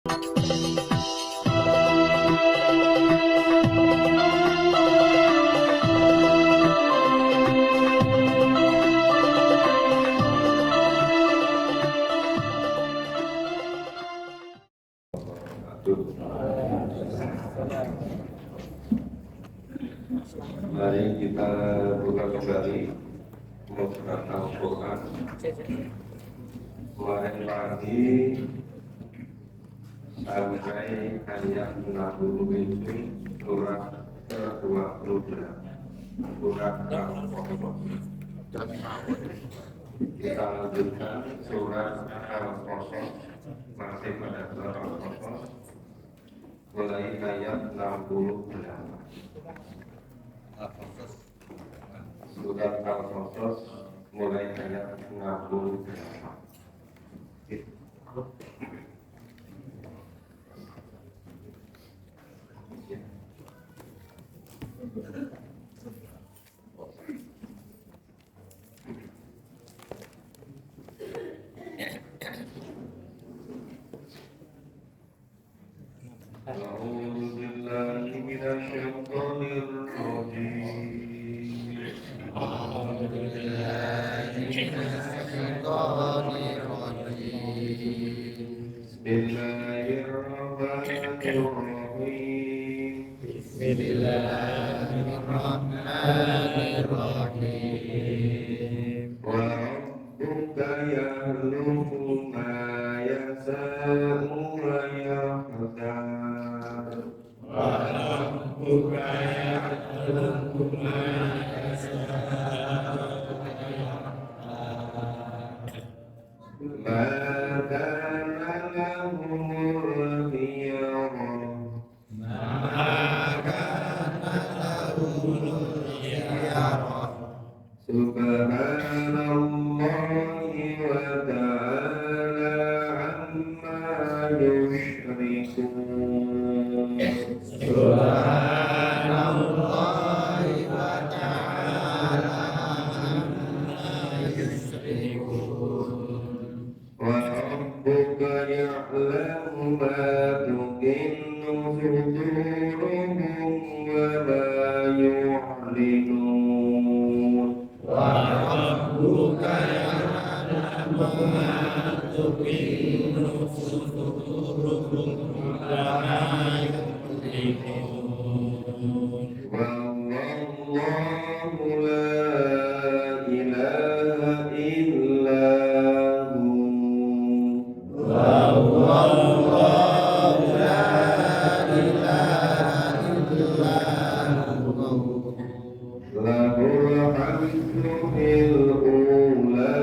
Mari kita buka kembali Mushaf Al-Quran. Kemarin pagi sampai ayat 67 surat ke-28 surat Al-Qasas. Kita lanjutkan surat Al-Qasas, masih pada surat Al-Qasas, mulai ayat 68. Surat Al-Qasas mulai ayat 68. أعوذ بالله من الشيطان الرجيم. أعوذ بالله من الشيطان الرجيم. بسم الله الرحمن الرحيم. بسم الله الرحمن الرحيم. وربك يخلق ما يشاء ويختار. وربك يخلق ما يشاء ما كان لهم الخيرة. ما كان لهم الخيرة. سبحان الله وتعالى عما يشركون. سبحان الله وتعالى عما يشركون. وربك يعلم ما تكن صدورهم وما يعلنون. وربك يعلم ما تكن صدورهم وما يعلنون. والله لا إله إلا هو. والله لا إله إلا هو. له الحمد في الأولى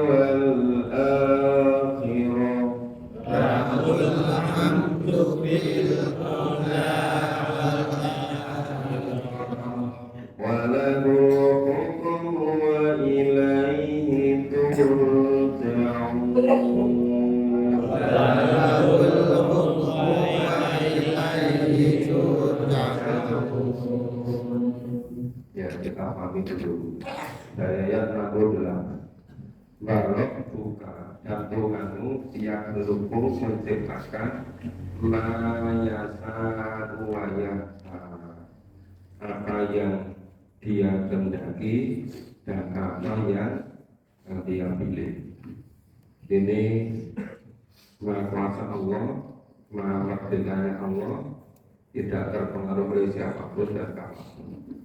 والآخرة. له الحمد في الأولى وله الحكم وإليه ترجعون. Ya, kita pahami dulu dari ayat 68. Barok buka dan Tuhanmu yang lumpur menciptakan mayasa wayasa, apa yang dia kehendaki dan apa yang dia pilih. Ini maha kuasa Allah, maha merdekanya Allah, tidak terpengaruh oleh siapapun dan kapanpun.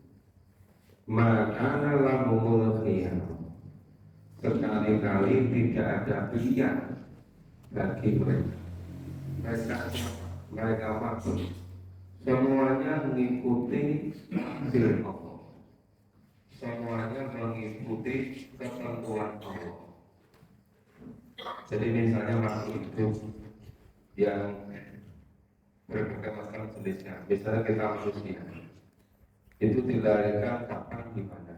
Maka lahumul khiyarah, sekali-kali tidak ada pilihan bagi mereka. Mereka maksud semuanya mengikuti firman Allah, semuanya mengikuti ketentuan Allah. Jadi misalnya makhluk hidup yang berbagai macam jenisnya, misalnya kita manusia, itu dilahirkan kapan di mana?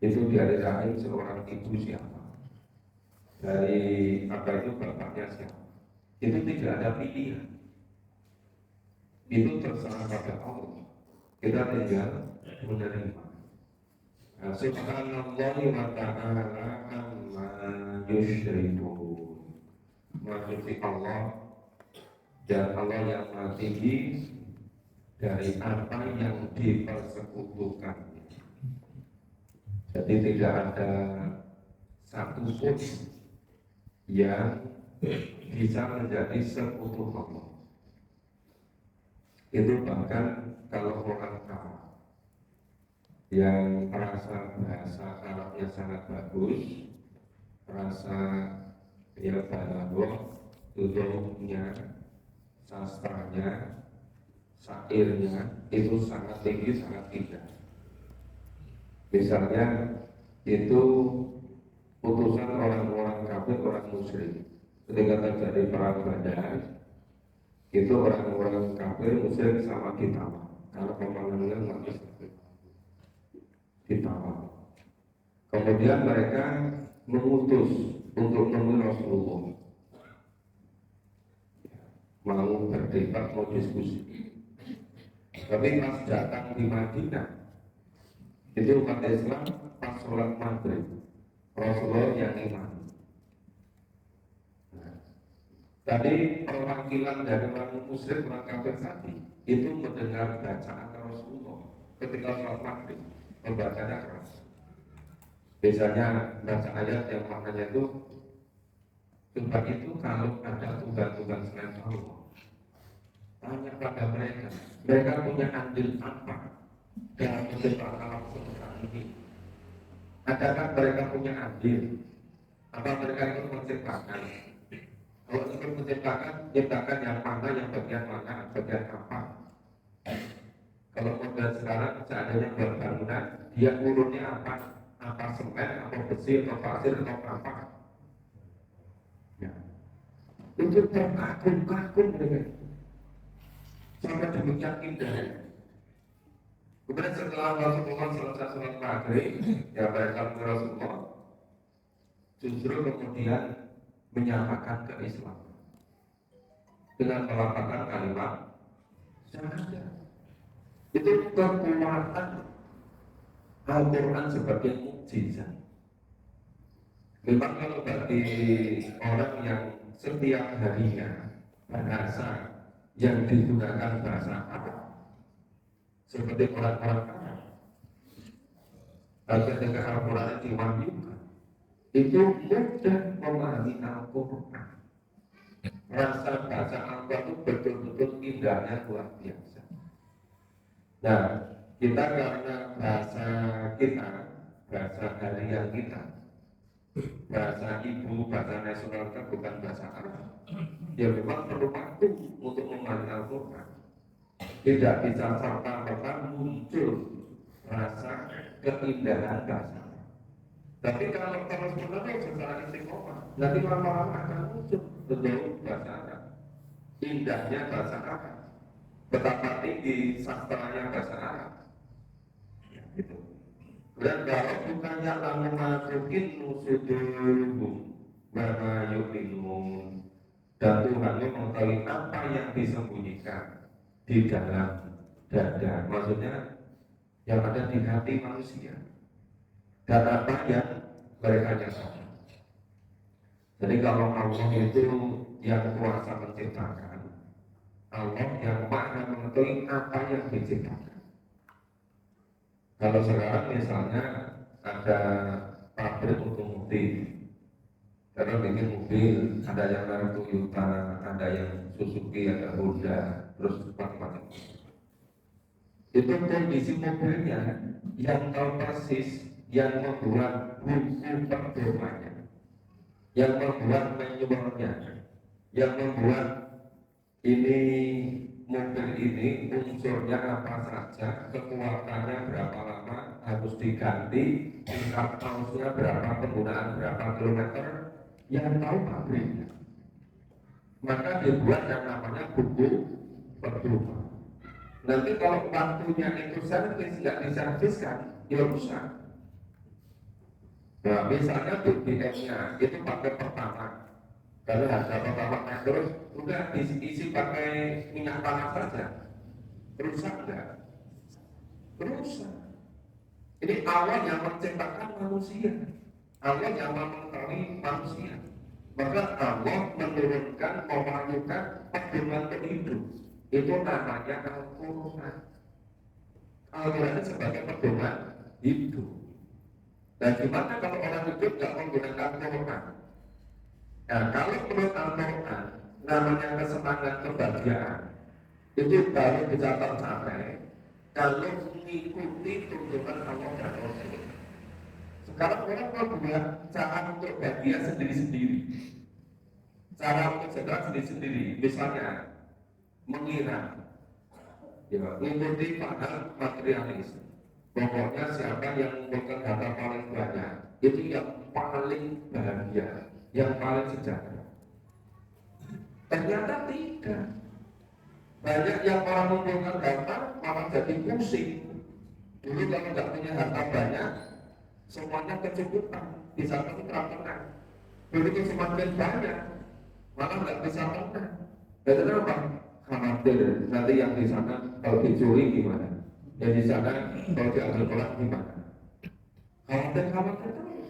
Itu dari rahim seorang ibu siapa? Dari apa itu bapaknya siapa? Itu tidak ada pilihan. Itu terserah pada Allah. Kita tinggal menerima. Subhanallah wa ta'ala amma yusyrikun. Maksudnya Allah dan Allah yang Maha Tinggi dari apa yang dipersekutukan. Jadi tidak ada satu pun yang bisa menjadi sekutu Allah. Itu bahkan kalau orang Arab yang merasa bahasa Arabnya sangat bagus, merasa dia balaghah, tuturnya, sastranya, syairnya itu sangat tinggi, sangat indah. Misalnya itu putusan orang-orang kafir, orang musyrik ketika terjadi perang Badar, itu orang-orang kafir musyrik sama ditawar karena pemandangan mati ditawar. Kemudian mereka mengutus untuk menemui Rasulullah, mau berdebat, mau diskusi. Tapi pas datang di Madinah, itu umat Islam pas sholat maghrib, Rasulullah yang imam. Tadi perwakilan dari orang musyrik, orang kafir tadi itu mendengar bacaan Rasulullah ketika sholat maghrib, membacanya keras. Biasanya baca ayat yang maknanya itu, Tuhan itu kalau ada Tuhan-Tuhan selain Allah, tanya pada mereka, mereka punya andil apa dalam menciptakan alam semesta ini? Adakah mereka punya andil? Apa mereka itu menciptakan? Kalau itu menciptakan yang mana, yang bagian mana, bagian apa? Kalau model sekarang seandainya buat bangunan, dia urutnya apa? Apa semen, apa besi, atau pasir, atau apa? Ya. Itu terkagum-kagum mereka. Sampai demikian indah. Kemudian setelah Rasulullah selesai sholat maghrib, ya mereka Rasulullah justru kemudian menyatakan ke-Islam dengan melafalkan kalimat syahadat. Itu kekuatan Al-Quran sebagai mukjizat. Memang kalau bagi orang yang setiap harinya bahasa yang digunakan bahasa Arab seperti orang-orang Arab, ketika Al-Quran diwahyukan itu mudah memahami Al-Quran. Rasa bahasa Al-Quran itu betul-betul indahnya luar biasa. Nah, kita karena bahasa kita, bahasa harian kita, bahasa ibu, bahasa nasional kita bukan bahasa Arab. Ya memang perlu waktu untuk memahami Al-Quran. Tidak bisa serta-merta muncul rasa keindahan bahasa. Tapi kalau terus-menerus secara istiqomah, nanti lama-lama akan muncul betul bahasa Arab. Indahnya bahasa Arab. Betapa tinggi sastranya bahasa Arab. Ya, gitu. Dan kalau bukannya lalu masukin nusuduhum mama yu'minun, dan Tuhan mengetahui apa yang disembunyikan di dalam dada, maksudnya yang ada di hati manusia dan apa yang mereka nyatakan. Jadi kalau Allah itu yang kuasa menciptakan, Allah yang maha mengetahui apa yang diciptakan. Kalau sekarang misalnya ada pabrik otomotif, karena bikin mobil, ada yang merek Toyota, ada yang Suzuki, ada Honda, terus macam-macam. Itu kondisi mobilnya yang tahu persis, yang membuat buku pedomannya, yang membuat manualnya, yang membuat ini mobil ini unsurnya apa saja, kekuatannya berapa lama harus diganti, tingkat pausnya berapa, penggunaan berapa kilometer, yang tahu pabriknya. Maka dibuat yang namanya buku pedoman. Nanti kalau waktunya itu servis nggak diserviskan, ya rusak. Nah, misalnya BBM-nya itu pakai pertama, karena harga pertama terus udah diisi pakai minyak panas saja, rusak nggak? Rusak. Ini Allah yang menciptakan manusia, Allah yang mengetahui manusia. Maka Allah menurunkan, mewahyukan pedoman hidup itu namanya Al-Quran. Al-Quran sebagai pedoman hidup. Dan gimana kalau orang hidup tidak menggunakan Al-Quran? Nah, kalau menurut Al-Quran namanya kesenangan kebahagiaan itu baru bisa tercapai kalau mengikuti tuntunan Allah dan Rasul. Sekarang orang membuat cara untuk bahagia sendiri-sendiri, cara untuk sedekah sendiri-sendiri. Misalnya mengira, ya, mengikuti pada materialis. Pokoknya siapa yang mengumpulkan harta paling banyak itu yang paling bahagia, yang paling sejahtera. Ternyata tidak. Banyak yang orang mengumpulkan harta malah jadi pusing. Dulu kalau nggak punya harta banyak, semuanya kecukupan, bisa tenang. Begitu semakin banyak, malah nggak bisa tenang. Dan kenapa? Khawatir nanti yang di sana kalau dicuri gimana? Yang di sana kalau diambil orang gimana? Khawatir terus.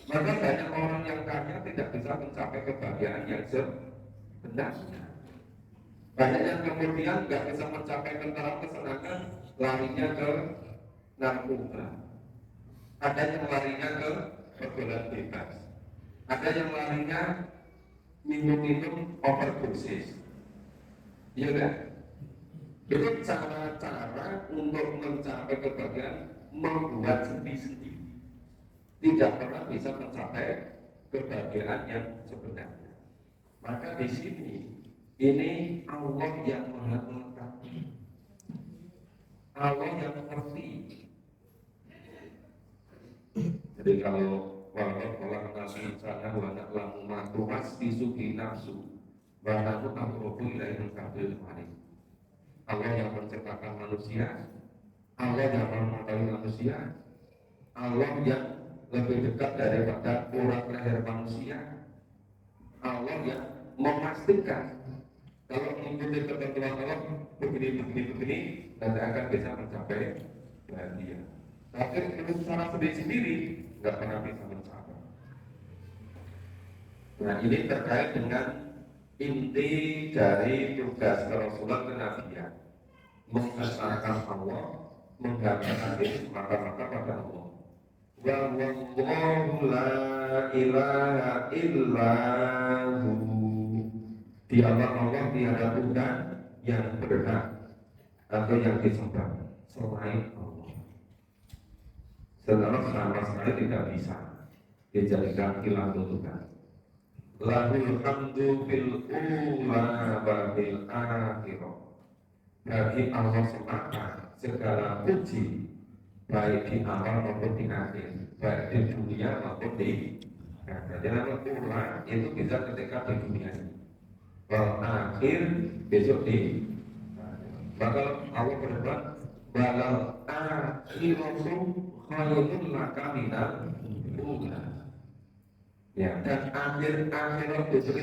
Maka banyak orang yang kaya tidak bisa mencapai kebahagiaan yang sebenarnya. Banyak yang kemudian nggak bisa mencapai tentara kesenangan, larinya ke narkoba. Ada yang larinya ke pergaulan bebas. Ada yang larinya minum-minum overdosis. Iya kan? Itu cara-cara untuk mencapai kebahagiaan membuat sendiri-sendiri. Tidak pernah bisa mencapai kebahagiaan yang sebenarnya. Maka di sini ini Allah yang Maha Mengetahui, Allah yang mengerti. Jadi kalau walau nasi sana wanak lamu matu pasti suki nafsu, wanaku amrobu ilaihi kabil mari. Allah yang menciptakan manusia, Allah yang mengetahui manusia, Allah yang lebih dekat daripada urat leher manusia, Allah yang memastikan kalau mengikuti ketentuan Allah begini nanti akan bisa mencapai bahagia. Tapi untuk cara sendiri nggak pernah bisa mencapai. Nah ini terkait dengan inti dari tugas Rasulullah kenabian, mengesahkan Allah, menggambarkan diri semata-mata pada Allah. Wa wallahu la ilaha illahu. Dialah Allah, tiada Tuhan yang berhak atau yang disembah selain Allah. Saudara sama sekali tidak bisa dijadikan ilah Tuhan. Lahul hamdu fil ula wa fil akhirah. Bagi Allah semata segala puji, baik di awal maupun di akhir, baik di dunia maupun di akhirat. Jadi ula itu bisa ketika di dunia ini, akhir besok di. Maka Allah berfirman, balal akhiratu khairun laka minal ula. Ya, dan akhirat besok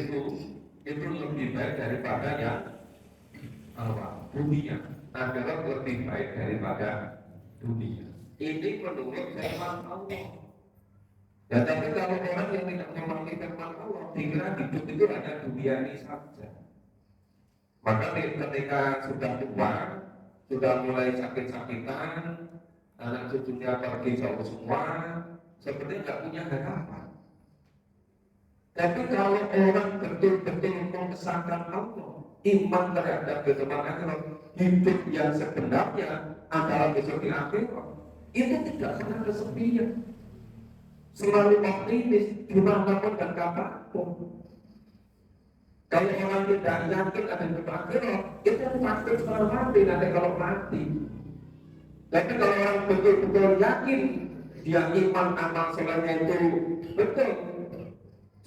itu lebih baik daripada yang awal. Dunia akhirat lebih baik daripada dunia. Ini menurut firman Allah. Ya, tapi kalau orang yang tidak memahami firman Allah, dikira hidup itu hanya dunia ini saja. Maka ketika sudah tua, sudah mulai sakit-sakitan, anak cucunya pergi jauh semua, seperti tidak punya harapan. Tapi kalau orang betul-betul mengesahkan Allah, iman terhadap kehidupan akhirat, hidup yang sebenarnya adalah besok di akhirat, itu tidak pernah kesepian, selalu optimis dimanapun dan kapanpun. Kalau orang tidak yakin ada hidup akhirat, itu pasti setelah mati, nanti kalau mati. Tapi kalau orang betul-betul yakin dia iman amal solehnya itu betul,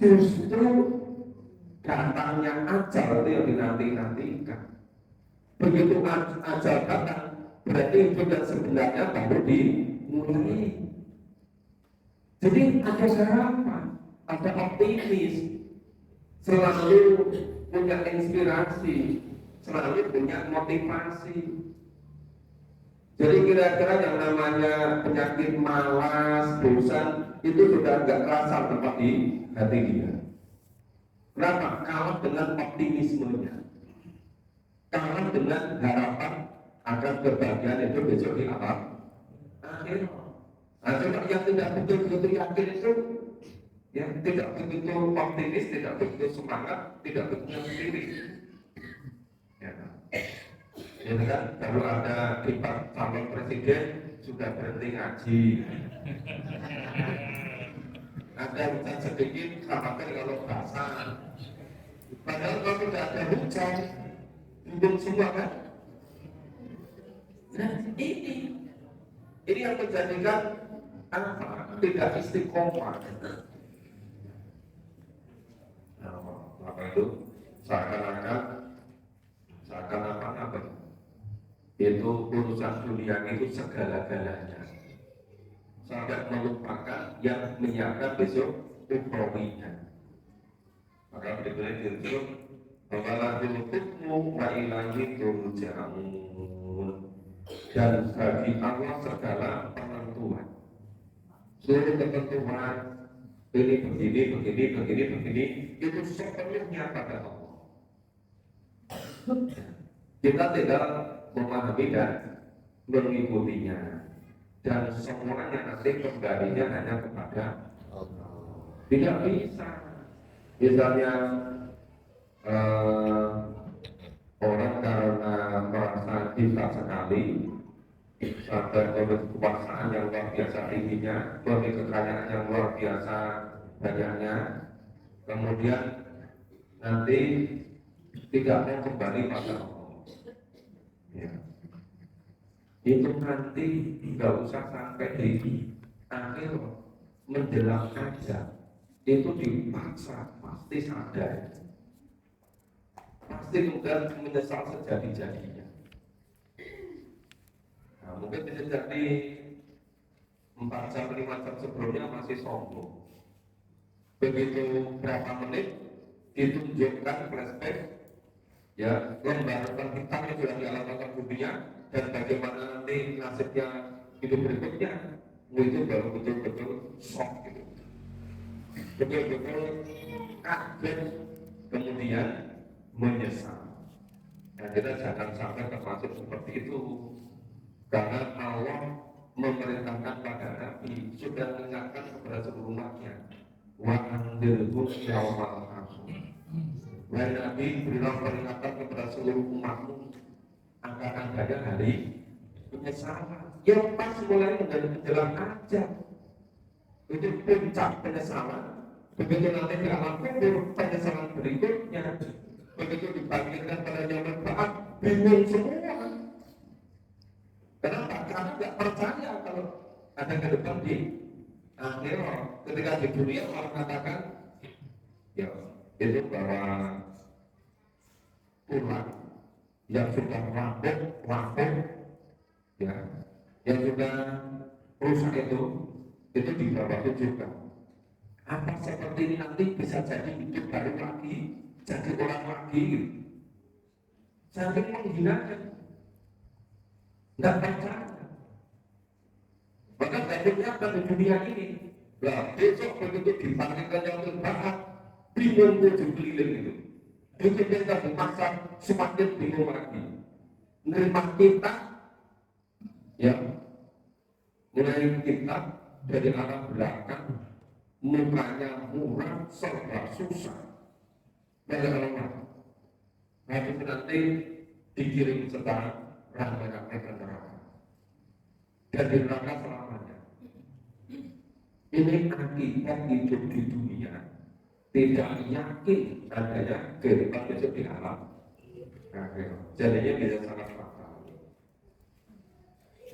justru datangnya ajal itu yang dinanti-nantikan. Begitu ajal datang, berarti hidup yang sebenarnya baru dimulai. Jadi ada harapan, ada optimis, selalu punya inspirasi, selalu punya motivasi. Jadi kira-kira yang namanya penyakit malas, bosan itu sudah nggak terasa tempat di hati dia. Kenapa? Kalah dengan optimismenya, kalah dengan harapan akan kebahagiaan itu besok di alam akhir. Nah, coba yang tidak betul-betul yakin itu, yang tidak betul optimis, tidak betul semangat, tidak betul sendiri. Ya, ya kan? Kalau ada debat calon presiden sudah berhenti ngaji, ada hujan sedikit, khawatir kalau basah. Padahal kalau tidak ada hujan, mendung semua kan? Nah ini yang menjadikan apa? Tidak istiqomah. Apa itu? Seakan-akan apa? Itu urusan dunia itu segala-galanya. Sampai melupakan yang menyiapkan besok ukhrawinya. Maka berikutnya ditutup Waladul hukmu wa ilahi turja'un. Dan bagi Allah segala penentuan, seluruh ketentuan begini itu sepenuhnya pada Allah. Kita tidak memahami dan mengikutinya, dan semuanya nanti kembalinya hanya kepada Allah. Tidak bisa. Misalnya orang karena merasa cinta sekali sampai oleh kekuasaan yang luar biasa tingginya, oleh kekayaan yang luar biasa banyaknya, kemudian nanti tidak mau kembali pada Allah. Ya. Itu nanti nggak usah sampai di akhir menjelang aja, itu dipaksa pasti sadar, pasti kemudian menyesal sejadi-jadinya. Nah, mungkin bisa jadi 4 jam 5 jam sebelumnya masih sombong. Begitu berapa menit ditunjukkan flashback, ya lembaran hitam yang sudah dialamatkan dunia dan bagaimana nanti nasibnya hidup berikutnya, itu baru betul-betul shock gitu. Betul-betul kaget, kemudian menyesal. Nah, kita jangan sampai termasuk seperti itu, karena Allah memerintahkan pada Nabi, sudah mengingatkan kepada seluruh umatnya, wa anzirhum yaumal hashr. Wahai Nabi, berilah peringatan kepada seluruh umatmu akan adanya hari penyesalan. Yang pas mulai menjadi menjelang ajal, itu puncak penyesalan. Begitu nanti di alam kubur, penyesalan berikutnya. Begitu dibangkitkan pada zaman ba'ats, bingung semua. Kenapa? Karena tidak percaya kalau ada ke depan di akhirat. Ketika di dunia orang katakan, ya itu bahwa tulang yang sudah rapuh, ya, yang sudah rusak itu dibawa juga. Apa seperti ini nanti bisa jadi hidup baru lagi, jadi orang lagi, gitu. Saling menghinakan, nggak percaya. Maka takutnya akan di dunia ini. Nah, besok begitu dipanggilkan yang terbaik, bingung 7 keliling itu. Itu kita dipaksa semakin bingung lagi. Menerima kita, ya, mulai kita dari arah belakang, mukanya murah, serba susah. Dari orang. Nah, itu nanti dikirim sekarang rangkaian ke neraka. Dan di neraka selamanya. Ini akibat hidup di dunia, tidak yakin adanya kehidupan besok di alam. Jadinya bisa sangat fatal.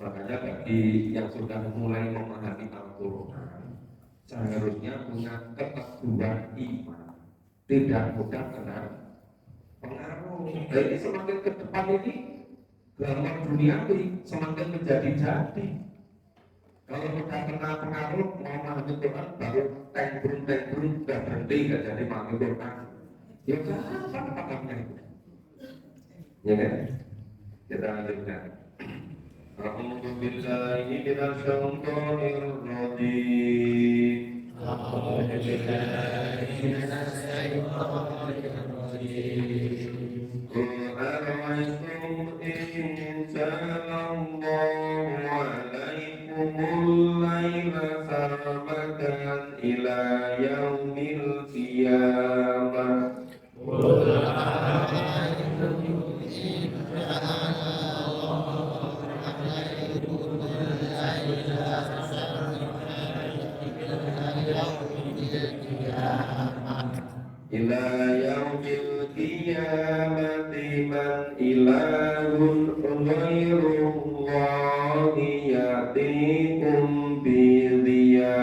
Makanya bagi yang sudah mulai memahami Al-Quran, seharusnya punya keteguhan iman, tidak mudah kena pengaruh. Jadi semakin ke depan ini dalam duniawi semakin menjadi-jadi. Kalau kita kena pengaruh mau memahami Quran, baru tengbrung sudah berhenti nggak jadi memahami Quran. Ya kapan pakainya itu? Ya kan? Kita lanjutkan. A'udzu billahi minasyaitonir rajim. ila yaumil qiyamah. Ila yaumil qiyamati man ilahun ghairullahi ya'tikum bidhiya.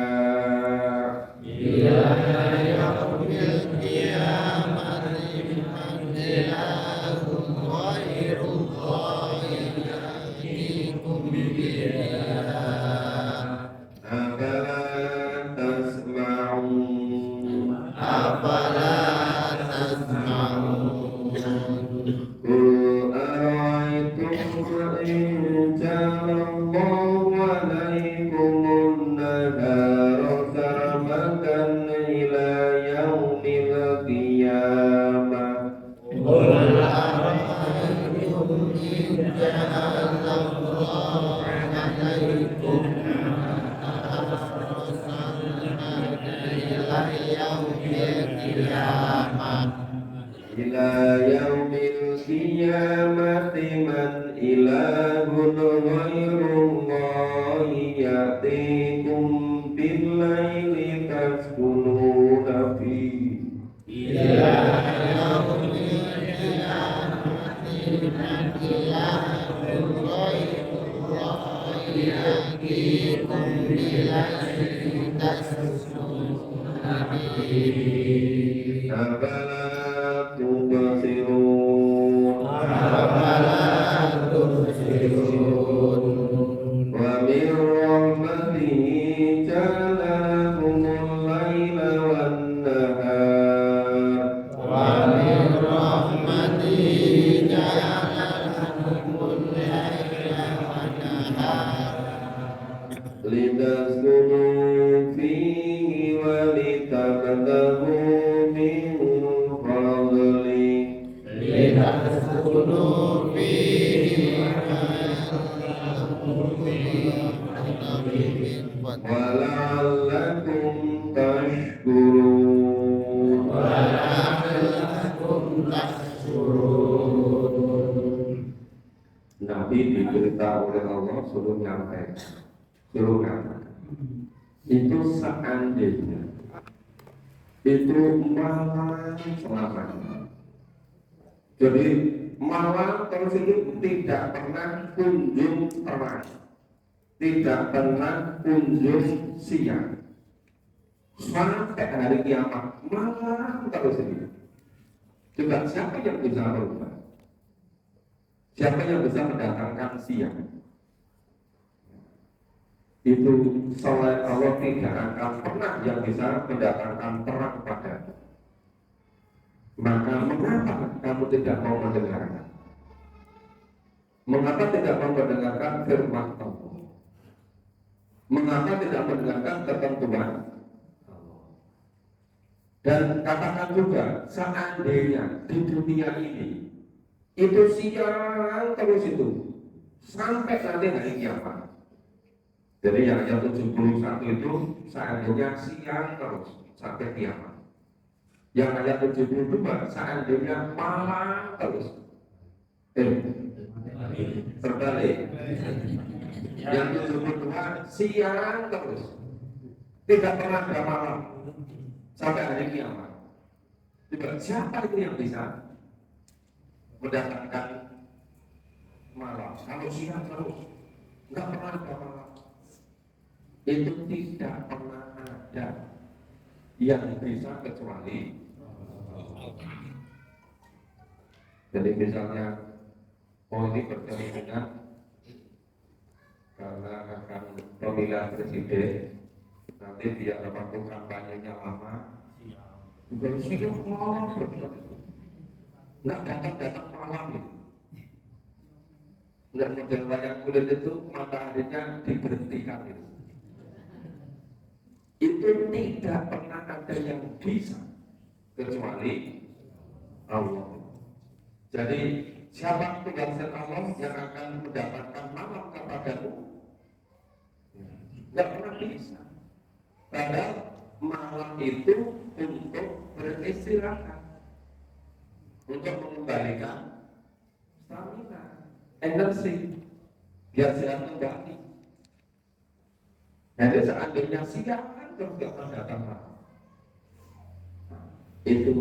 Afala tasma'un. Qul ara'aytum in ja'alallahu 'alaykumun nahara sarmadan ila yaumil qiyamah. Ila yaumil qiyamati man ilahun ghairullahi ya'tikum bil-laili taskununa fihi. Afala tubsirun. Wa min rahmatihi ja'ala lakumul laila wan nahar. Litaskunu fihi wa litabtaghu min fadlihi. Wa la'allakum tashkurun. Nabi diberitahu oleh Allah suruh nyampe, suruh katakan. Itu seandainya itu malam selamanya. Jadi malam terus itu tidak pernah kunjung terang, tidak pernah kunjung siang, sampai hari kiamat malam terus ini. Coba siapa yang bisa merubah? Siapa yang bisa mendatangkan siang? Itu selain Allah tidak akan pernah yang bisa mendatangkan terang padamu. Maka mengapa kamu tidak mau mendengarkan? Mengapa tidak mau mendengarkan firman Allah? Mengapa tidak mendengarkan ketentuan Allah? Dan katakan juga, seandainya di dunia ini itu siang terus itu sampai nanti hari kiamat. Jadi yang 71 itu seandainya siang terus sampai kiamat. Yang ayat 72 seandainya malam terus. Terbalik. Yang 72 siang terus. Tidak pernah ada malam sampai hari kiamat. Coba siapa itu yang bisa mendatangkan malam? Kalau siang terus, nggak pernah ada malam. Itu tidak pernah ada yang bisa kecuali Allah. Jadi misalnya, ini bertemu dengan karena akan pemilihan presiden, nanti biar waktu kampanyenya lama, juga siang malam nggak datang malam itu. Nggak menjelang wayang kulit itu mataharinya diberhentikan itu. itu tidak pernah ada yang bisa kecuali Allah. Jadi siapa tugasnya Allah yang akan mendapatkan malam kepadamu? Tidak pernah bisa. Padahal malam itu untuk beristirahat, untuk mengembalikan stamina, energi, biar sehat kembali. Jadi seandainya siang kan terus gak akan datang malam. Itu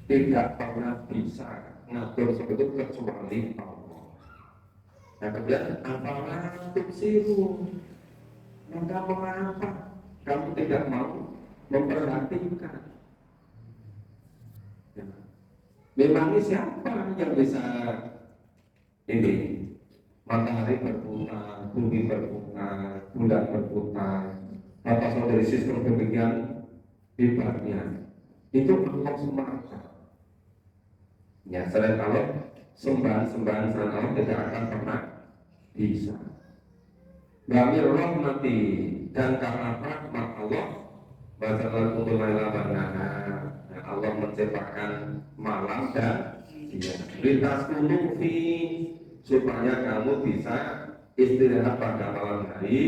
tidak pernah bisa ngatur seperti itu kecuali Allah. Nah kemudian apalah tuksiru, maka mengapa kamu tidak mau memperhatikan? Ya. Memangnya siapa yang bisa ini matahari berputar, bumi berputar, bulan berputar, apa saudari sistem demikian hebatnya? Itu Allah semata. Ya, selain Allah, sembahan-sembahan selain Allah tidak akan pernah bisa. Bami rahmati, dan karena rahmat Allah, bacalah untuk malam dan Allah menciptakan malam dan siang. Lintas fi, supaya kamu bisa istirahat pada malam hari,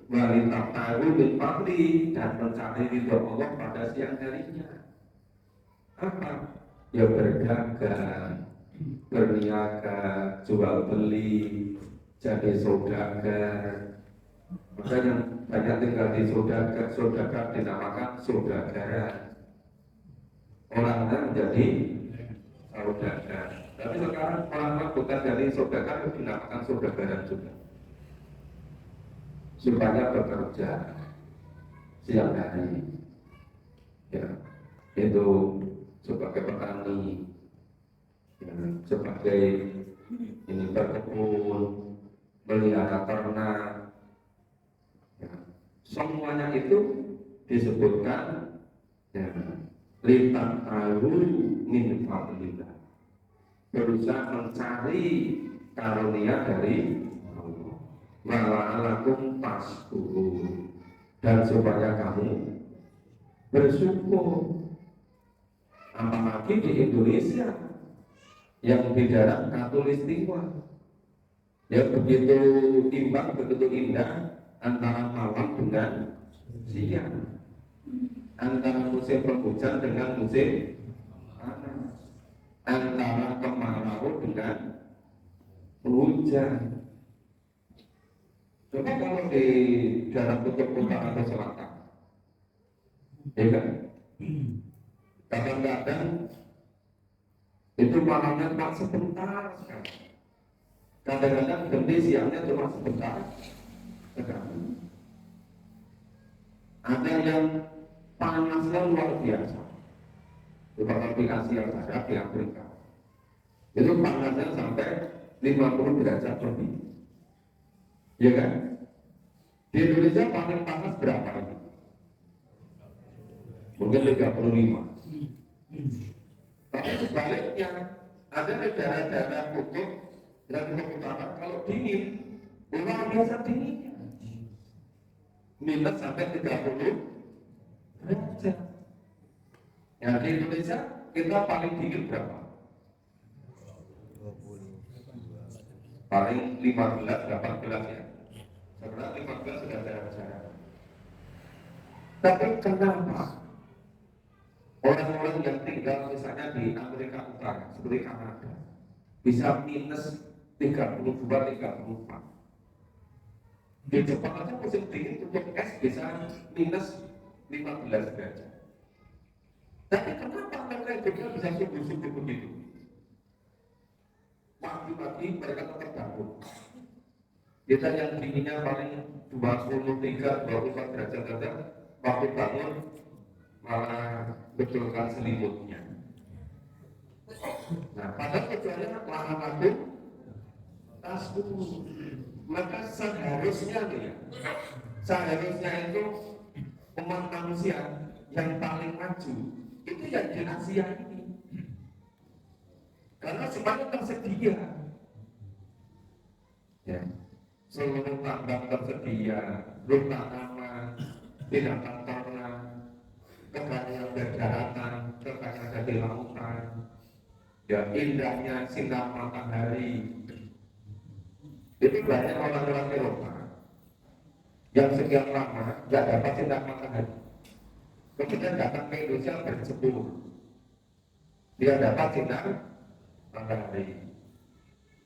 melintas tahu bin fadli, dan mencari ridho Allah pada siang harinya. Apa? Ya berdagang, berniaga, jual beli, jadi saudagar. Maka yang banyak tinggal di saudagar dinamakan saudagar. Orangnya menjadi saudagar. Tapi sekarang orang bukan dari saudagar dinamakan saudagaran juga. Supaya bekerja siang hari. Ya, itu sebagai petani, ya, sebagai ini berkebun, melihara ternak, ya. Semuanya itu disebutkan ya, litan tahu min fadlillah, berusaha mencari karunia dari Allah, wala'alakum tashkurun, dan supaya kamu bersyukur. Apalagi di Indonesia yang di daerah Katulistiwa, ya begitu imbang, begitu indah antara malam dengan siang, antara musim penghujan dengan musim panas, antara kemarau dengan hujan. Coba kalau di daerah kutub utara atau selatan, ya kan? Kadang-kadang itu malamnya cuma sebentar sekali. Kadang-kadang ganti siangnya cuma sebentar sekali. Ada yang panasnya luar biasa. Coba aplikasi yang ada di Afrika, itu panasnya sampai 50 derajat lebih. Ya kan? Di Indonesia paling panas berapa ini? Mungkin 35. Tapi sebaliknya, ada daerah-daerah kutub dan kutub utara kalau dingin, luar biasa dinginnya, minus sampai 30 derajat. Ya di Indonesia kita paling dingin berapa? Paling 15, 18 ya. Sebenarnya 15 sudah ada jarak. Tapi kenapa orang-orang yang tinggal misalnya di Amerika Utara seperti Kanada bisa minus 32, 34? Di Jepang aja musim dingin untuk es bisa minus 15 derajat. Tapi kenapa mereka juga bisa subuh-subuh begitu? Pagi-pagi mereka tetap bangun. Kita yang dinginnya paling 23, 24 derajat saja, waktu bangun malah betulkan selimutnya. Nah, pada tujuannya lahan aku tasku, maka seharusnya itu umat manusia yang paling maju itu yang di Asia ini, karena semuanya tersedia. Ya, seluruh tambang tersedia, rumah tanaman, binatang ternak, kekayaan yang berdaratan, kekayaan yang ada di lautan, ya indahnya sinar matahari. Jadi banyak orang-orang Eropa yang sekian lama nggak dapat sinar matahari, kemudian datang ke Indonesia berjemur, dia dapat sinar matahari.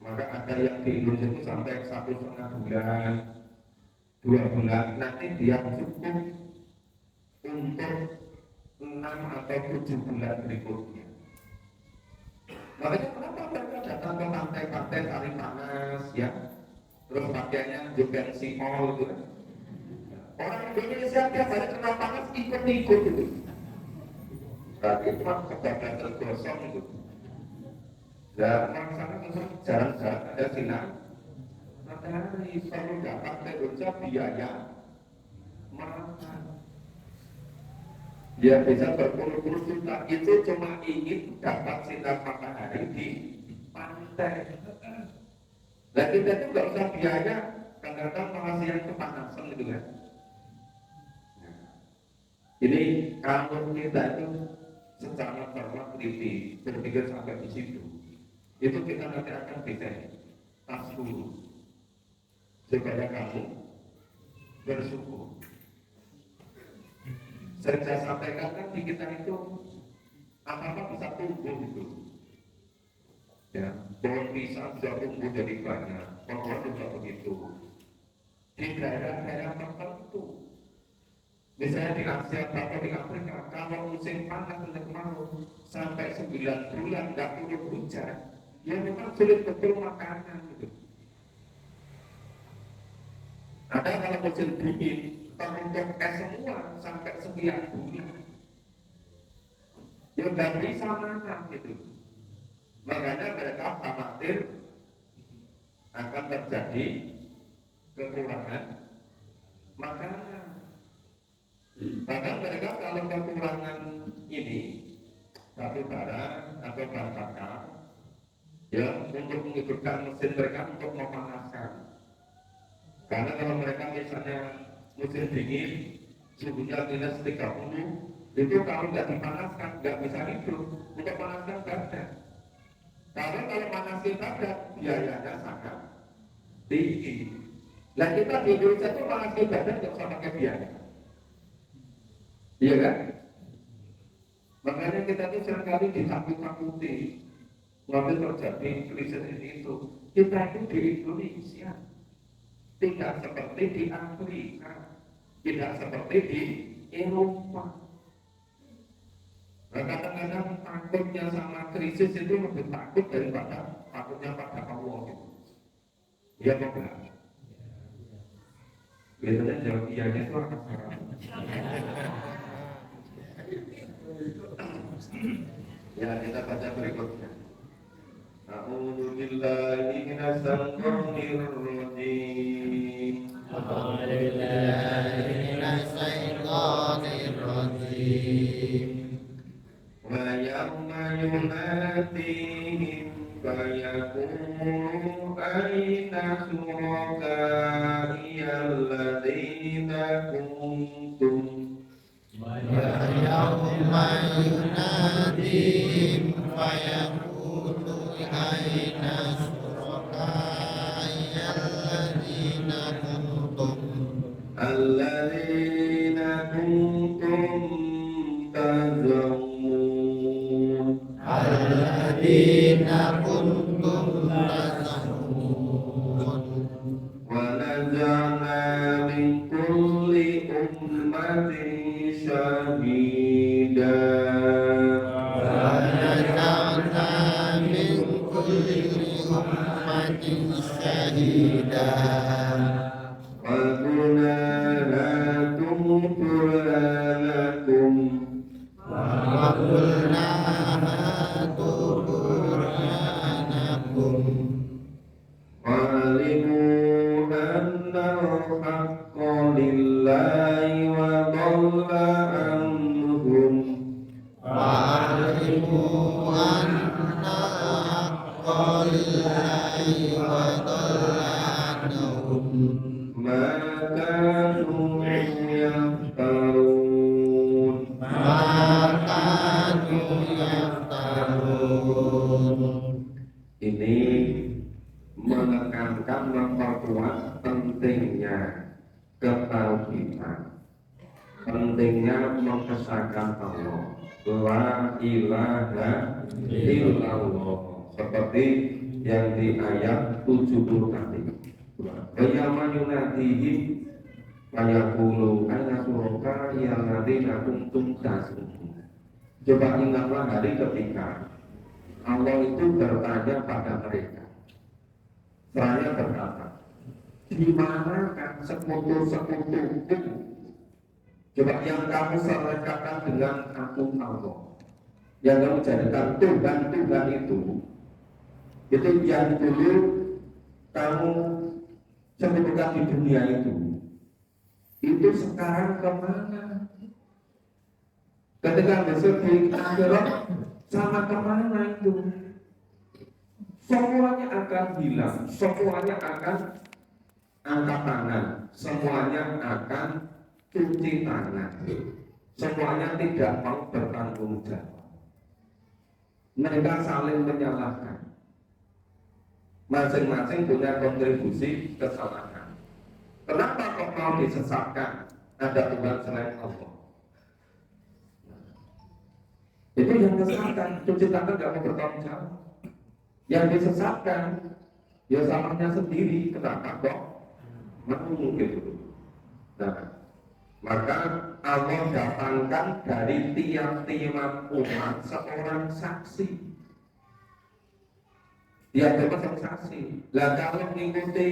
Maka ada yang di Indonesia itu sampai 1,5 bulan, 2 bulan, nanti dia cukup untuk 6 atau 7 bulan berikutnya. Makanya kenapa mereka datang ke pantai-pantai cari panas ya, terus pakaiannya juga simol gitu kan. Orang Indonesia tiap hari kena panas ikut-ikut gitu. Tapi cuma kebablasan gosong gitu. Dan orang sana memang jarang-jarang ada sinar matahari. Kalau dapat ke Indonesia biaya mahal. Dia bisa berpuluh-puluh juta, itu cuma ingin dapat sinar matahari di pantai. Dan kita itu nggak usah biaya, kadang-kadang malah siang kepanasan gitu kan. Jadi kalau kita itu secara cermat teliti berpikir sampai di situ, itu kita nanti akan bisa tas dulu supaya kamu bersyukur. Saya sampaikan kan di kita itu apa-apa bisa tumbuh gitu. Ya, pohon pisang bisa tumbuh jadi banyak, pohon juga begitu. Di daerah-daerah tertentu, misalnya di Asia atau di Afrika, kalau musim panas dan kemarau sampai 9 bulan nggak turun hujan, ya memang sulit betul makanan gitu. Ada kalau musim dingin, terbentuk es semua sampai 9 bulan, ya nggak bisa makan gitu. Makanya mereka khawatir akan terjadi kekurangan makanan. Bahkan mereka kalau kekurangan ini batu bara atau bahan bakar, ya untuk menghidupkan mesin mereka untuk memanaskan. Karena kalau mereka misalnya musim dingin, suhunya minus 30, itu kalau nggak dipanaskan nggak bisa hidup. Untuk panaskan badan. Karena kalau panasin badan biayanya sangat tinggi. Nah kita di Indonesia itu panasin badan nggak usah pakai biaya. Iya kan? Makanya kita tuh seringkali ditakut-takuti waktu terjadi krisis ini itu. Kita itu di Indonesia tidak seperti di Afrika, tidak seperti di Eropa. Nah, kadang-kadang takutnya sama krisis itu lebih takut daripada takutnya pada Allah gitu. Iya apa enggak? Biasanya jawab iyanya itu akan salah. Ya, kita baca berikutnya. A'udzu billahi minasyaitonir rajim. A'udzu billahi minasyaitonir rajim. Wa yawma yunadihim fayaqulu aina syuraka'i alladzina kuntum ويوم يناديهم فيقول أين شركائي الذين كنتم تزعمون الذين كنتم تزعمون ونزعنا من كل أمة شهيدا ونزعنا من كل أمة شهيدا وقلنا هاتوا برهانكم وقلنا هاتوا برهانكم وعلموا أن الحق لله وضل عنهم وعلموا أن الحق لله وضل عنهم ما كانوا يفترون akan memperkuat pentingnya ketauhidan, pentingnya mengesahkan Allah, la ilaha illallah, seperti yang di ayat 70 tadi. Bayama yunadihim fayaqulu ayna suraka yang ladzina kuntum tas'umun. Coba ingatlah hari ketika Allah itu bertanya pada mereka. Saya berkata, di manakah sekutu-sekutuku? Coba yang kamu serahkan dengan aku Allah, yang kamu jadikan Tuhan-Tuhan itu yang dulu kamu sekutukan di dunia itu sekarang kemana? Ketika besok di akhirat sama kemana itu? Semuanya akan hilang, semuanya akan angkat tangan, semuanya akan cuci tangan, semuanya tidak mau bertanggung jawab. Mereka saling menyalahkan, masing-masing punya kontribusi kesalahan. Kenapa kok mau disesatkan? Ada Tuhan selain Allah. Itu yang disesatkan, cuci tangan tidak mau bertanggung jawab. Yang disesatkan, ya salahnya sendiri. Kenapa kok mau gitu? Nah, maka Allah datangkan dari tiap-tiap umat seorang saksi. Dia dapat saksi. Lah kalau mengikuti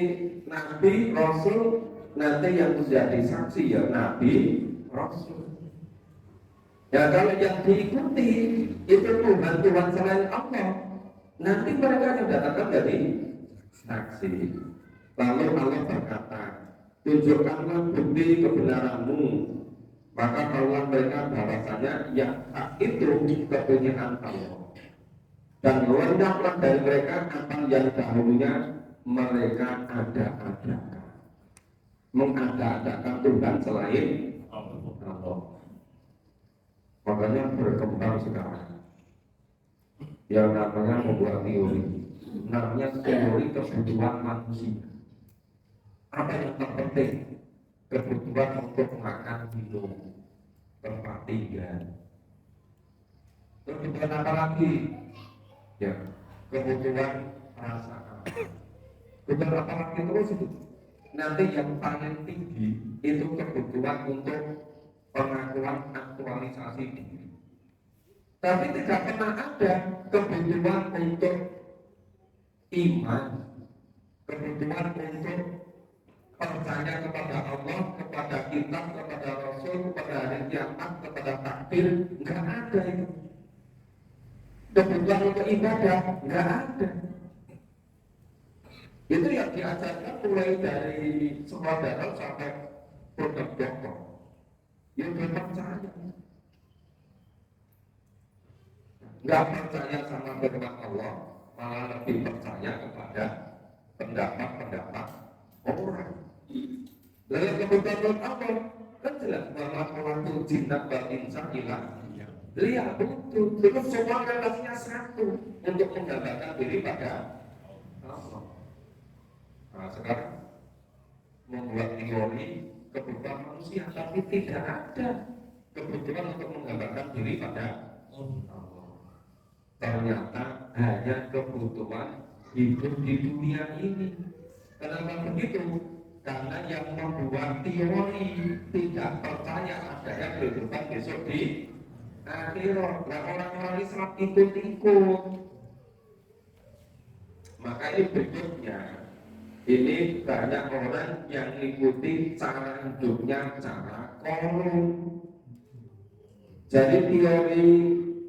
Nabi, Rasul, nanti yang menjadi saksi ya Nabi, Rasul. Ya kalau yang diikuti itu Tuhan selain Allah, nanti mereka akan datangkan dari saksi. Lalu Allah berkata, tunjukkanlah bukti kebenaranmu. Maka Allah mereka bahwasanya yang hak itu kepunyaan Allah. Dan lenyaplah dari mereka apa yang dahulunya mereka ada-adakan, mengada-adakan Tuhan selain Allah. Makanya berkembang sekarang yang namanya membuat teori, namanya teori kebutuhan manusia. Apa yang terpenting? Kebutuhan untuk makan, minum, tempat tinggal. Kebutuhan apa lagi? Ya, kebutuhan rasa aman. Kebutuhan apa lagi terus itu? Nanti yang paling tinggi itu kebutuhan untuk pengakuan aktualisasi diri. Tapi tidak pernah ada kebutuhan untuk iman, kebutuhan untuk percaya kepada Allah, kepada kitab, kepada Rasul, kepada hari kiamat, kepada takdir. Enggak ada itu. Kebutuhan untuk ibadah enggak ada. Itu yang diajarkan mulai dari sekolah dasar sampai produk dokter. Yang berpercaya, enggak percaya sama firman Allah, malah lebih percaya kepada pendapat-pendapat orang. Lalu kebutuhan apa? Kan jelas bahwa orang itu jinak wal insan hilang. Lihat betul, terus semua relasinya satu untuk menggambarkan diri pada Allah. Nah sekarang membuat teori kebutuhan manusia, tapi tidak ada kebutuhan untuk menggambarkan diri pada Allah. Ternyata hanya kebutuhan hidup di dunia ini. Kenapa begitu? Karena yang membuat teori tidak percaya adanya kehidupan besok di akhirat. Nah orang-orang Islam ikut-ikut. Maka ini berikutnya, ini banyak orang yang mengikuti cara hidupnya, cara kolon. Jadi teori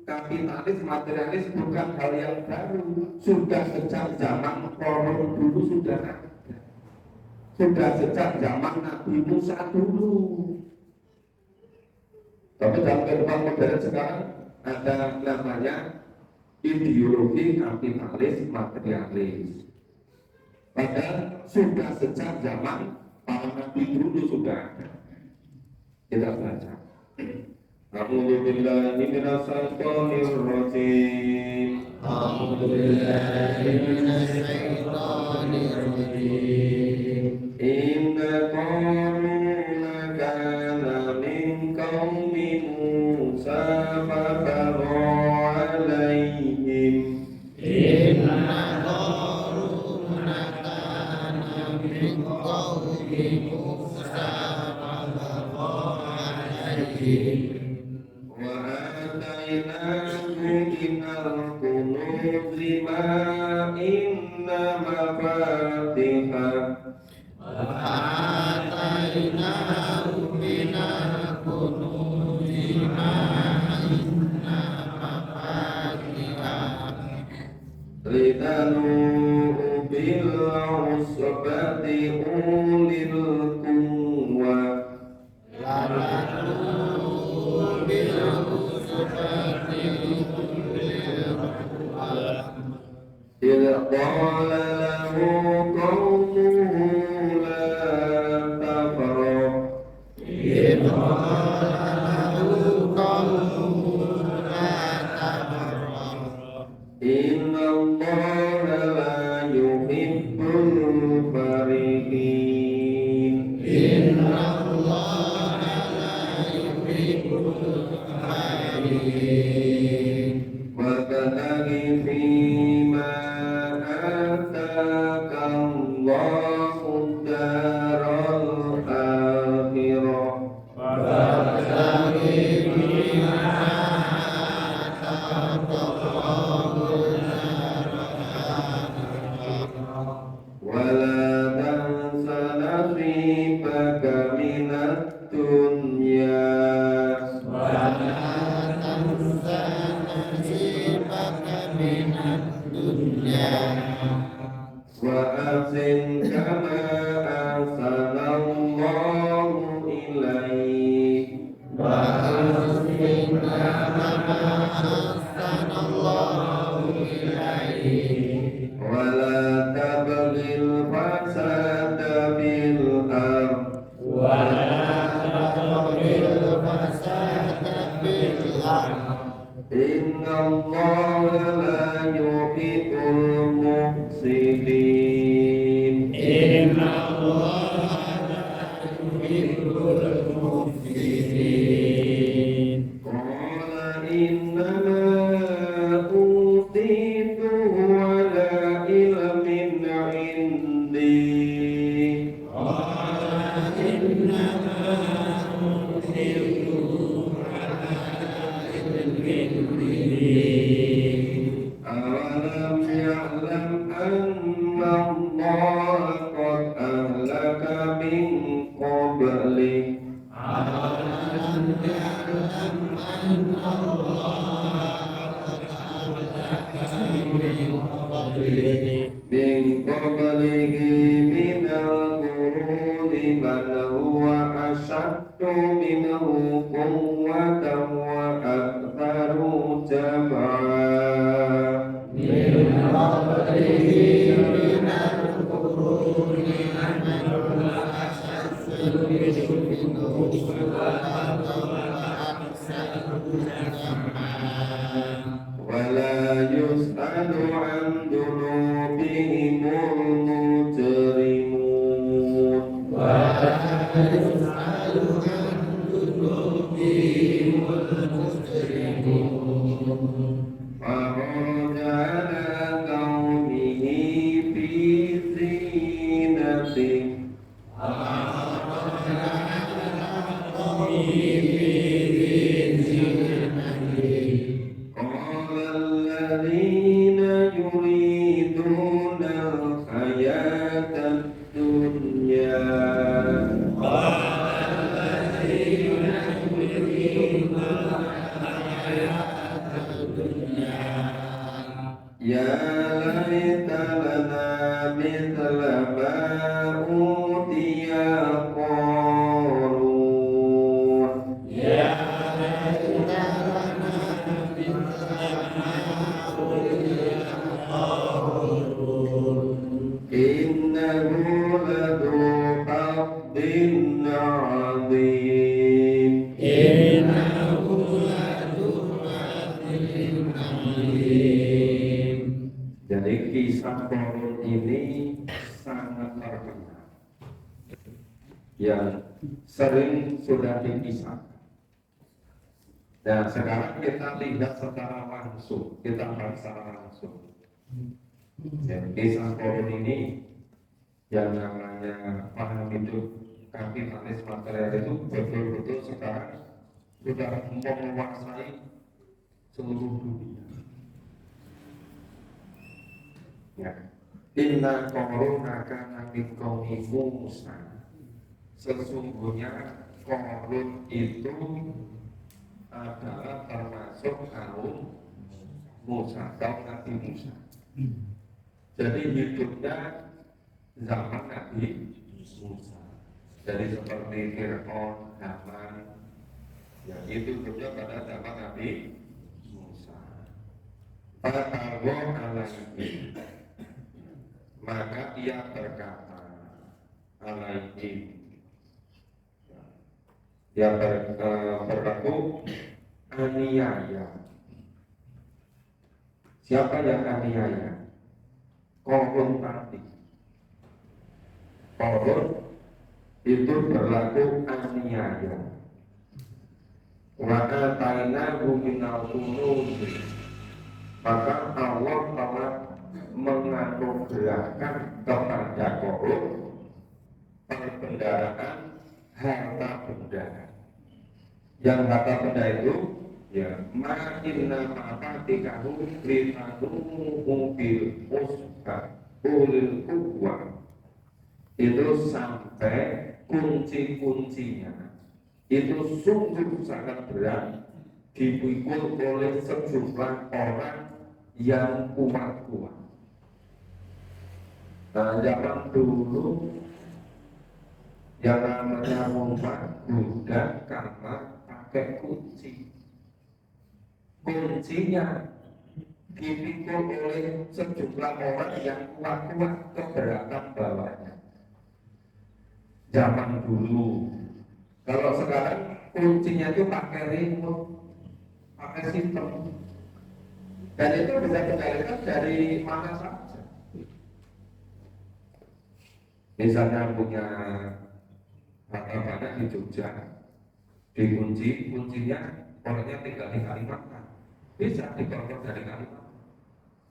kapitalis, materialis bukan hal yang baru. Sudah sejak zaman kolon dulu sudah ada. Sudah sejak zaman Nabi Musa dulu. Tapi dalam kehidupan modern sekarang ada namanya ideologi kapitalis materialis. Padahal sudah sejak zaman para nabi dulu sudah ada. Kita baca. A'udzubillahi minasyaitonir rajim. A'udzubillahi minasyaitonir rajim. Musa sallallahu alaihi وآتيناه من الكنوز ما إن مفاتحه وآتيناه من الكنوز ما إن مفاتحه لتنوء بالعصبة أولي القوة إذ قال له قومه لا تفرح إن الله لا يحب الفرحين وابتغ فيما آتاك الله الدار الآخرة ولا تنس نصيبك من الدنيا وأحسن كما أحسن الله إليك ولا تبغ الفساد في الأرض إن الله لا يحب المفسدين قال إنما أوتيته على علم عندي أولم يعلم أن الله قد أهلك من قبله من قبله من القرون من هو أشد منه قوة وأكثر جمعا ولا يسأل عن ذنوبهم المجرمون فخرج على قومه في زينته قال الذين يريدون الحياة الدنيا يا ليت لنا مثل ما أوتي قارون إنه لذو حظ عظيم Jadi kisah Qarun ini sangat terkenal yang sering sudah dikisahkan. Nah sekarang kita lihat secara langsung, kita bahas secara langsung. Kisah Qarun ini yang namanya paham hidup kapitalis material itu betul-betul sekarang sudah menguasai seluruh dunia. Ya. Inna koruna kana min qaumi Musa. Sesungguhnya Korun itu adalah termasuk kaum Musa, kaum Nabi Musa. Jadi hidupnya zaman Nabi Musa. Jadi seperti Fir'aun, Haman, ya itu hidupnya pada zaman Nabi Musa. Fa'arwa alaihi, maka ia berkata alaihi, yang berlaku aniaya. Siapa yang aniaya? Korun tadi. Korun itu berlaku aniaya. Wa atainahu minal kunuz, maka Allah telah menganugerahkan kepada Korun perbendaharaan harta benda. Yang harta benda itu ya makinna ma'atikahu litanuhu bil usbah ulil quwwah, itu sampai kunci-kuncinya itu sungguh sangat berat dipikul oleh sejumlah orang yang kuat-kuat. Nah, zaman dulu yang namanya rumah budak karena pakai kunci. Kuncinya dipikul oleh sejumlah orang yang kuat-kuat, keberatan bawahnya. Zaman dulu. Kalau sekarang kuncinya itu pakai remote, pakai sistem. Dan itu bisa dikendalikan dari mana saja. Misalnya punya harta banyak di Jogja, dikunci, kuncinya orangnya tinggal di Kalimantan, bisa dikontrol dari Kalimantan,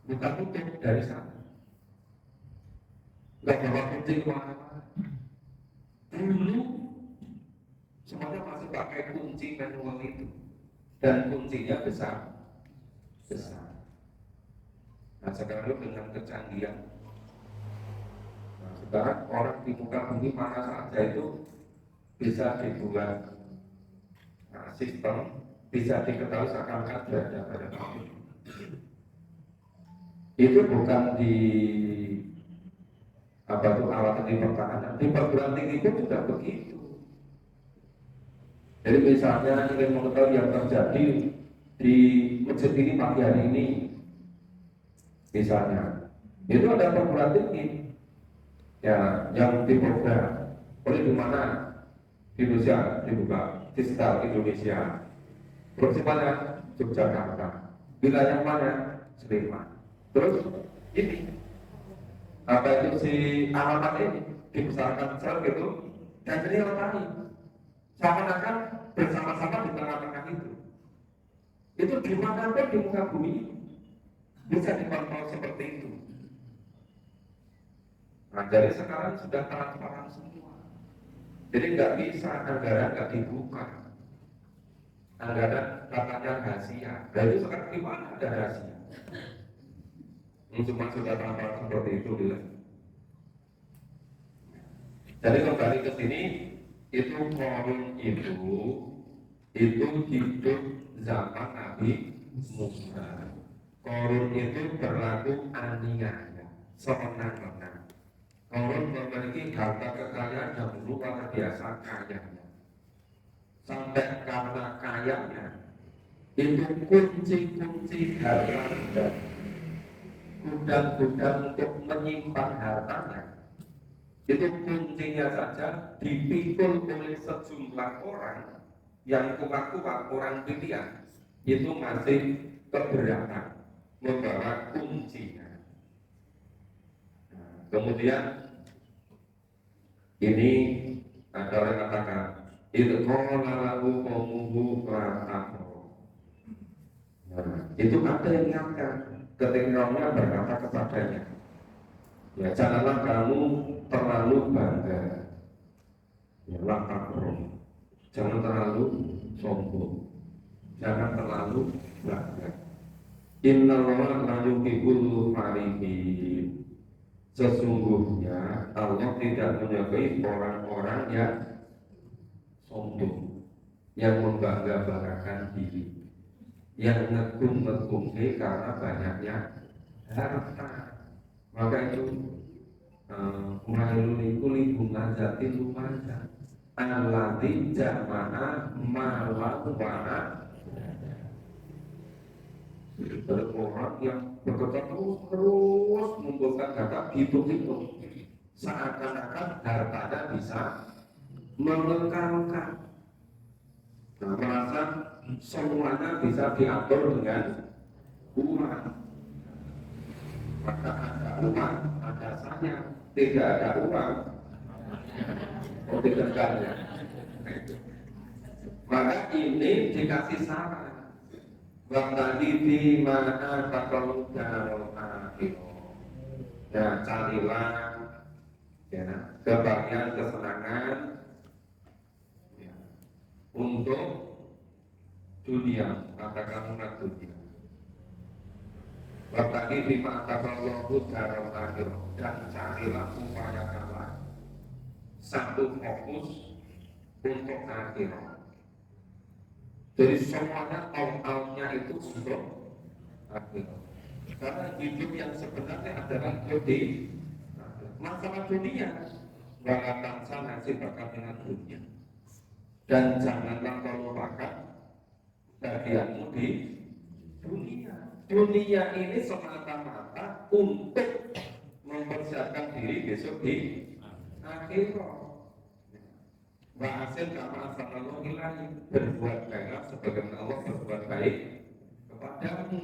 bukan tutup dari sana, nggak bawa kunci kemana-mana. Dulu semuanya masih pakai kunci manual itu, dan kuncinya besar. Nah sekarang dengan kecanggihan, nah, sekarang orang di muka bumi mana saja itu bisa dibuat sistem, bisa diketahui seakan-akan berada pada kamu. Itu bukan di apa itu alat di pertahanan, di perguruan tinggi pun juga begitu. Jadi misalnya ingin mengetahui yang terjadi di masjid ini pagi hari ini, misalnya itu ada perguruan tinggi ya yang diprogram oleh di mana di Indonesia dibuka di sekitar Indonesia. Terus mana? Yogyakarta. Wilayah mana? Sleman. Terus ini apa itu si alamat ini dibesarkan besar gitu dan jadi letaknya seakan-akan bersama-sama di tengah-tengah itu. Itu dimanapun di muka bumi bisa dikontrol seperti itu. Nah, jadi sekarang sudah transparan semua. Jadi nggak bisa anggaran nggak dibuka. Anggaran katanya rahasia. Nah itu sekarang di mana ada rahasia? Cuma sudah transparan seperti itu gitu. Jadi kembali ke sini, itu Korun itu hidup zaman Nabi Musa. Korun itu berlaku aniaya, semenang-menang. Korun memiliki harta kekayaan yang luar biasa kayanya. Sampai karena kayanya itu kunci-kunci harta dan gudang-gudang untuk menyimpan hartanya itu kuncinya saja dipikul oleh sejumlah orang yang kuat-kuat, orang pilihan itu masih keberatan membawa kuncinya. Nah, kemudian ini ada orang katakan itu lalu komuhu pratamu. Itu ada yang ingatkan ketika berkata kepadanya, Ya, janganlah kamu terlalu bangga. Ya, takbur. Jangan terlalu sombong. Jangan terlalu bangga. Innallaha la yuhibbul farihin. Sesungguhnya Allah tidak menyukai orang-orang yang sombong, yang membangga-banggakan diri, yang ngegum-ngegumke karena banyaknya harta. Maka itu Mailuniku lingkungan jati lumayan alladzi jama'a malan wa orang yang bekerja terus mengumpulkan data hitung-hitung seakan-akan hartanya bisa mengekalkan. Nah, merasa semuanya bisa diatur dengan uang. Maka ada uang, ada saya. Tidak ada uang, ditekannya. Maka ini dikasih saran. Waktu di mana kalau dalam akhir, ya carilah ya kebahagiaan kesenangan ya, untuk dunia, katakan dunia. Waktu di mana kalau dalam akhir dan carilah upayakanlah satu fokus untuk akhirat. Jadi semuanya all-outnya itu untuk akhirat. Karena hidup yang sebenarnya adalah di masalah dunia. Bahkan sana sih bakal dengan dunia. Dan janganlah kau lupakan bagianmu di dunia. Dunia ini semata-mata untuk mempersiapkan diri besok di akhirat. Wa'asin kama asallallahu ilahi, berbuat baik sebagaimana Allah berbuat baik kepadamu.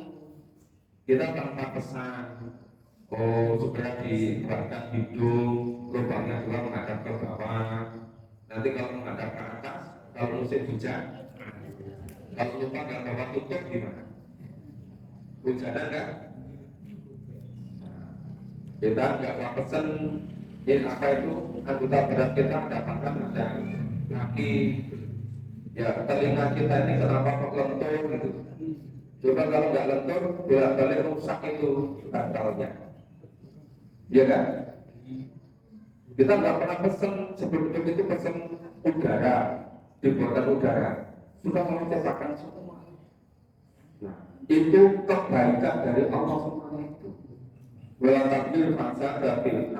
Kita tanpa pesan, supaya dibuatkan hidung, lubangnya juga menghadap ke bawah. Nanti kalau menghadap ke atas, kalau musim hujan, kalau lupa nggak bawa tutup gimana? Hujanan kan? Kita nggak pesen. Ini apa itu anggota berat kita mendapatkan ada kaki, ya telinga kita ini kenapa kok lentur gitu. Coba kalau nggak lentur, bolak-balik rusak itu bantalnya, ya kan? Kita nggak pernah pesen sebelum itu pesen udara, dibuatkan udara, sudah menciptakan semua. Nah, itu kebaikan dari Allah semua itu. Walaupun masa dari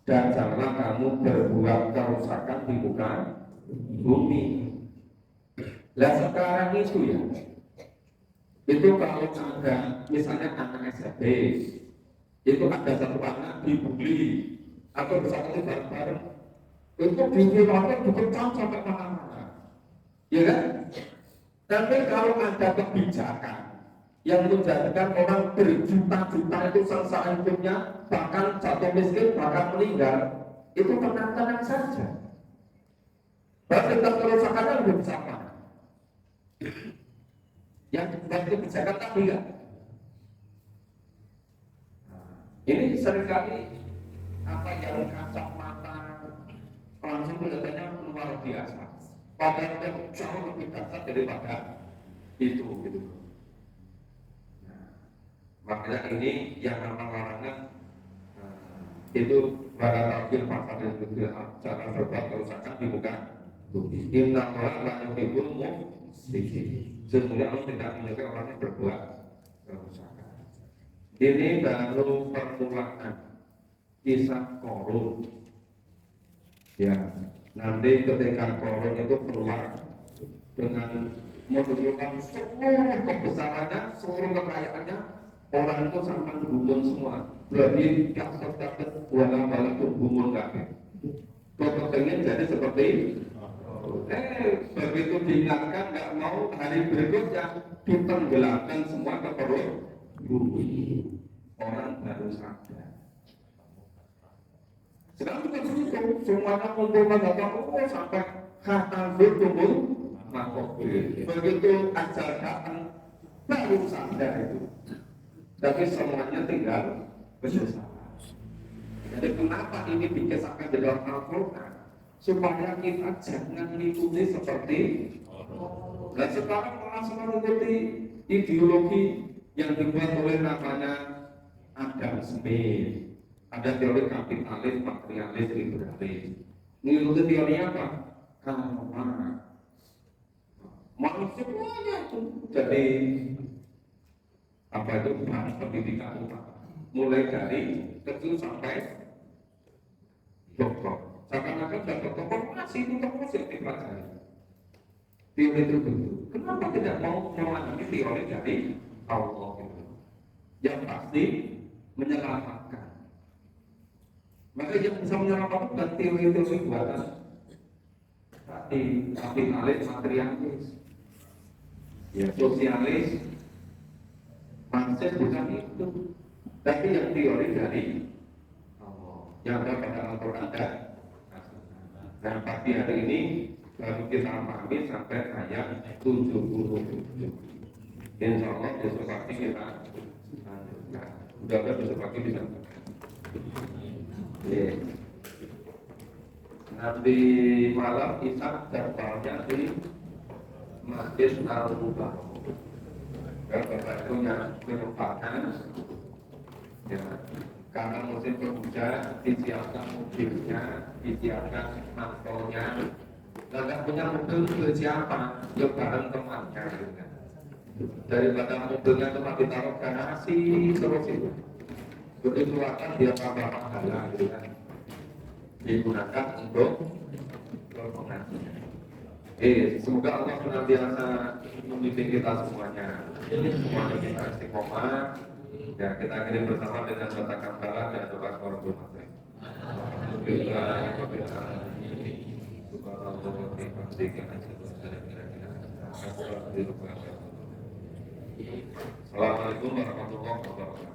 dan janganlah kamu berbuat kerusakan di muka bumi. Nah sekarang itu ya, itu kalau ada misalnya anak SMP, itu ada satu anak dibully atau bersatu bareng-bareng, itu diviralkan dikecam sampai mana-mana, ya kan? Tapi kalau ada kebijakan yang menjadikan orang berjuta-juta itu sengsara hidupnya, bahkan jatuh miskin, bahkan meninggal, itu tenang-tenang saja. Berarti kerusakannya belum sama. Yang dibuat kebijakan tadi ya. Ini seringkali apa yang kasat mata langsung kelihatannya luar biasa. Padahal yang jauh lebih kasat daripada itu gitu. Makanya ini yang nama larangan itu pada tampil pasal yang kedua, jangan berbuat kerusakan di muka bumi. Inna Allah la yuhibbul mufsidin. Sesungguhnya Allah tidak menyukai orang yang berbuat kerusakan. Ini baru permulaan kisah Korun. Ya, nanti ketika Korun itu keluar dengan menunjukkan seluruh kebesarannya, seluruh kekayaannya, orang itu sampai gumun semua. Berarti kasus-kasus wala-wala itu gumun kabeh. Kau pengen jadi seperti begitu diingatkan nggak mau, hari berikutnya ditenggelamkan semua ke perut bumi. Orang baru sadar. Sekarang juga begitu, semuanya kumpulkan apa sampai kata bertumbuh makhluk. Begitu ajal datang baru sadar itu. Tapi semuanya tinggal bersalah. Jadi kenapa ini dikisahkan di dalam Al-Quran? Supaya kita jangan mengikuti seperti dan sekarang malah semua mengikuti ideologi yang dibuat oleh namanya Adam Smith. Ada teori kapitalis, materialis, liberalis. Mengikuti teori apa? Karma. Mau semuanya itu jadi apa itu bahan pendidikan utama. Mulai dari kecil sampai dokter. Seakan-akan dokter masih itu terus dipelajari. Teori itu. Kenapa tidak mau memahami teori dari Allah itu? Yang pasti menyelamatkan. Maka yang bisa menyelamatkan bukan teori-teori buatan tadi kapitalis, materialis, ya sosialis, Marxis bukan itu. Tapi yang teori dari Allah yang ada pada Al-Quran dan nah, pagi hari ini baru kita pahami sampai ayat 77. Insya Allah besok pagi kita lanjutkan. Udah besok pagi bisa. Nanti malam kita jadwalnya di Masjid Al-Mubah. Bapak itu yang merupakan ya, karena musim penghujan disiapkan mobilnya, disiapkan mantelnya. Dan nggak punya mobil ke siapa? Ya bareng temannya. Daripada mobilnya tempat ditaruh garasi terus itu. Begitu akan dia tambah pahala gitu kan. Digunakan untuk pengajian. Semoga Allah senantiasa membimbing kita semuanya. Semuanya kita istiqomah. Ya kita akhiri bersama dengan baca kafalah dan doa korban. Assalamualaikum warahmatullahi wabarakatuh.